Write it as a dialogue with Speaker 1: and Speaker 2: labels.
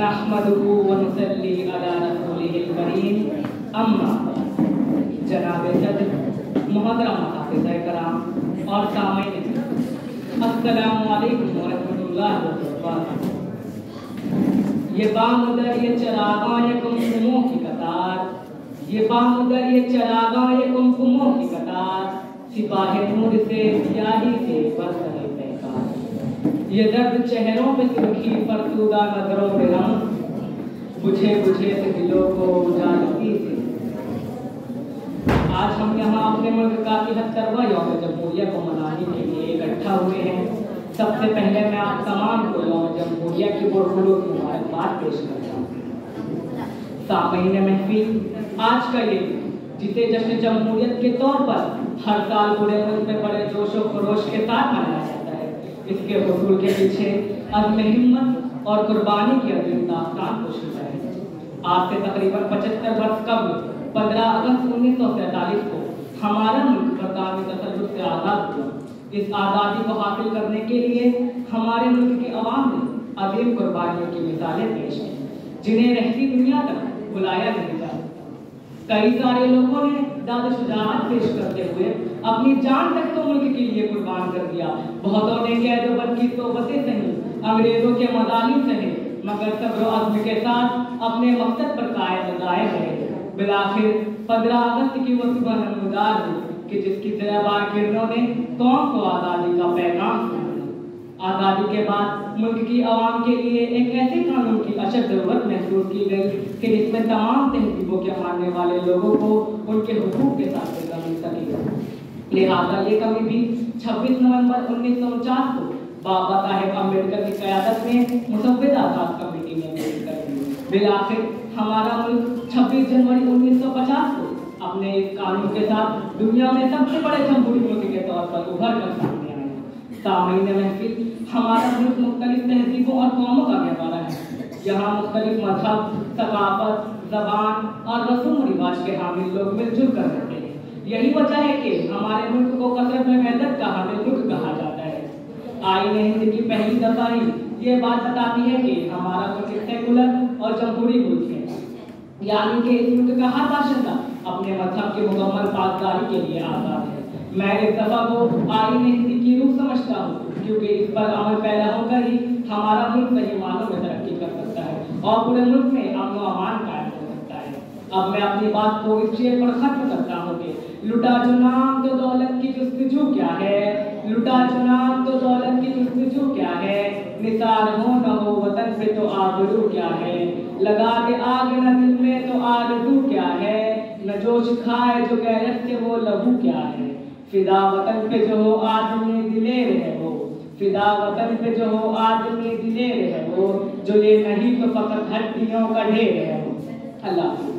Speaker 1: नहमदुहु व नुसल्ली अला रसूलिहिल करीम अम्मा बाद। जनाब सदर मुहतरम हाफिज़ कराम और सामईन, अस्सलामु अलैकुम व रहमतुल्लाहि व बरकातहू। ये बामुदर ये चरागाए कुमकुमों की कतार, ये बामुदर ये चरागाए कुमकुमों की कतार, सिपाही नूर से स्याही से बरसरे पैकार। ये दर्द चेहरों पे सुर्खी फरसुदा नजरों पे रंग, बुझे बुझे से दिलों को उजालती से। आज हम यहाँ अपने मुल्क का 73वां यौम जमहूरिया को मनाने के लिए इकट्ठा हुए हैं। सबसे पहले मैं आप तमाम को यौम जमहूरिया की पुरखुलूस मुबारकबाद पेश करता हूँ। सामईन महफिल, आज का ये जिसे जश्न जमहूरियत के तौर पर हर साल पूरे मुल्क में बड़े जोश और खरोश के साथ मनाया जाता है, इसके हुसूल के पीछे अज़्म हिम्मत और कुर्बानी की अजीम दास्तान पोशीदा है। आज से तकरीबन 75 वर्ष कबल 15 अगस्त 1947 को हमारा मुल्क बरतानवी तसल्लुत से आज़ाद हुआ। इस आज़ादी को हासिल करने के लिए हमारे मुल्क की अवाम ने अजीम कुर्बानियों की मिसालें पेश की, जिन्हें रहती दुनिया तक बुलाया नहीं जा सकता। कई सारे लोगों ने दाद शुजाअत पेश करते हुए अपनी जान तक तो मुल्क के लिए कुर्बान कर दिया। बहुतों ने कैद व बद की सोबतें सही, अंग्रेजों के मज़ालिम सहे, मगर सब्र और अज़्म के साथ अपने मकसद पर कायम दायम रहे। बिलाखिर 15 अगस्त की वो सुबह नमूदार हुई कि जिसकी ज़ेबार किरणों ने कौम को आज़ादी का पैगाम सुनाया। आज़ादी के बाद मुल्क की आवाम के लिए एक ऐसे कानून की अशद ज़रूरत महसूस की गई कि जिसमें तमाम तहजीबों के मानने वाले लोगों को उनके हुकूक के साथ जगह मिल सके। लिहाजा ये कमी भी 26 नवंबर 1949 को बाबा साहेब अम्बेडकर की क़यादत में मुसव्विदा आज़ाद कमेटी ने पेश कर दी। बिलाखिर हमारा मुल्क 26 जनवरी 1950 को अपने इस कानून के साथ दुनिया में सबसे बड़े जमहूरी मुल्क के तौर पर उभर कर सामने आया। सामईन महफिल, हमारा मुल्क मुख्तलिफ तहजीबों और कौमों का गहवारा है। यहाँ मुख्तलिफ मजहब, सकाफत, ज़बान और रस्म रिवाज के हामिल लोग मिलजुल कर रहते हैं। यही वजह है कि हमारे मुल्क को कसरत में वहदत का हामिल मुल्क कहा जाता है। आईन हिंद की पहली दफा ही ये बात बताती है कि हमारा मुल्क सेकुलर और जमहूरी मुल्क है, यानी कि इस मुल्क का हर बाशिंदा अपने मजहब की मुकम्मल पासदारी के लिए आज़ाद है। मैं इस दफा को आईन हिंद की रूह समझता हूँ, क्योंकि इस पर अमल पैदा होकर ही हमारा मुल्क सही मानों में तरक्की कर सकता है और पूरे मुल्क में अमन व अमान कायम हो सकता है। अब मैं अपनी बात को इस शेर पर खत्म करता हूँ कि लुटा चुनाव तो दौलत की जुस्तजू क्या है, लुटा चुनाव तो दौलत की जुस्तजू क्या है, निसार हो न हो वतन पे तो आबरू क्या है, लगा दे आग न दिल में तो आरज़ू क्या है, न जोश खाए जो गैरत से वो लहू क्या है, फिदा वतन पे जो हो आदमी दिलेर है वो, फिदा वतन पे जो हो आदमी दिलेर है वो, जो ये नहीं तो फकत हड्डियों का ढेर है वो। अल्लाह।